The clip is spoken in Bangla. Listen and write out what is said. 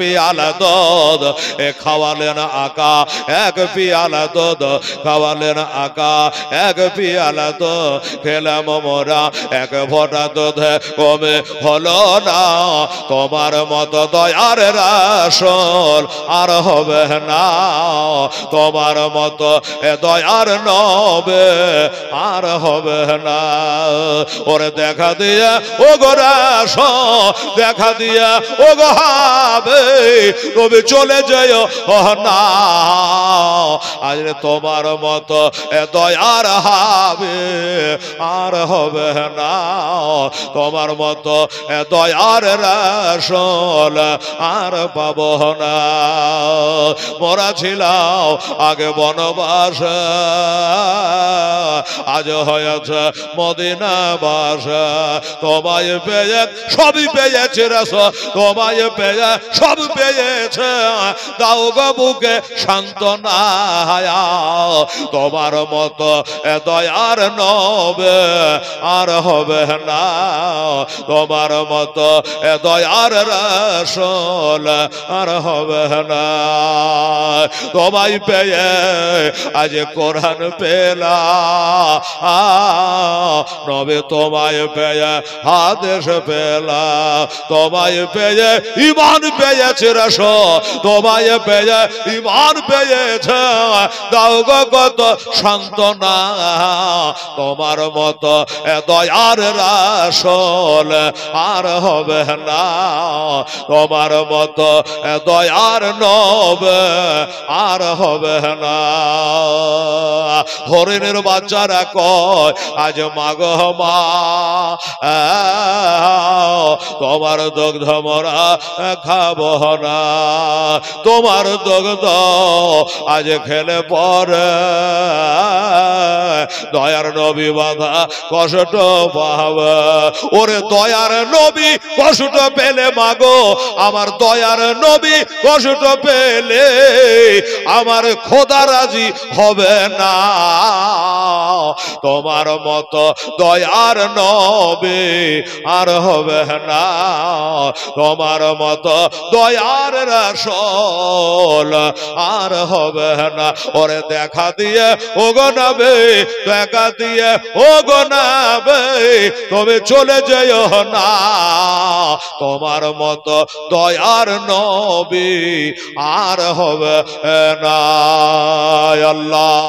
পিয়ালা দুধ খাওয়ালেন আকা, এক পিয়ালা দুধ খাওয়ালেন আকা, এক পিয়ালা দুধ খেলাম মোরা, এক ফোঁটা দুধ কমে হলো না। তোমার মতো দয়ার রাসূল আর হবে না, তোমার মতো দয়ার নবে আর হবে না। ওরে দেখা দিয়া ও গো রাসূল, দেখা দিয়া ও গো হাবে, তবে চলে যাও না। আজ তোমার মতো দয়ার হবে আর হবে না, তোমার মতো দয়ার রাসূল আর পাবো না। মোরা ছিলাম আগে বনবাস, আজ হয়েছে মদিনা বাস। তোমায় পেয়ে সবই পেয়েছে রাসূল, তোমায় পেয়ে সব পেয়েছে, দাও গো বুকে সান্ত্বনা। তোমার মতো দয়ার নবে আর হবে না, তোমার মতো দয়ার রাসূল আর হবে না। তোমায় পেয়ে আজ কোরআন পেলাম, নবে তোমায় পেয়ে হাদিস পেলাম, তোমায় পেয়ে ঈমান পেয়েছে রাসূল, তোমায় পেয়ে ঈমান পেয়েছে, দাও গো কত সান্ত্বনা। তোমার মতো দয়ার রাসূল আর হবে না, তোমার মতো দয়ার নবে আর হবে না। হরিণের বাচ্চারা কয় আজ মাগো মা, তোমার দুগ্ধ মোরা খাবো না, তোমার দুগ্ধ আজ খেলে পরে দয়ার নবী বাধা কষ্ট পাবে। ওরে দয়ার নবী কষ্ট পেলে মাগো, আমার দয়ার নবী কষ্ট পেলে আমার খোদা রাজি হবে না। তোমার মতো দয়ার নবী আর হবে না, তোমার মতো দয়ার রাসূল আর হবে না। ওরে দেখা দিয়ে ও গো নবী, দেখা দিয়ে ও গো নবী, তবে চলে যেও না, তোমার মতো দয়ার নবী আর হবে না। আল্লাহ।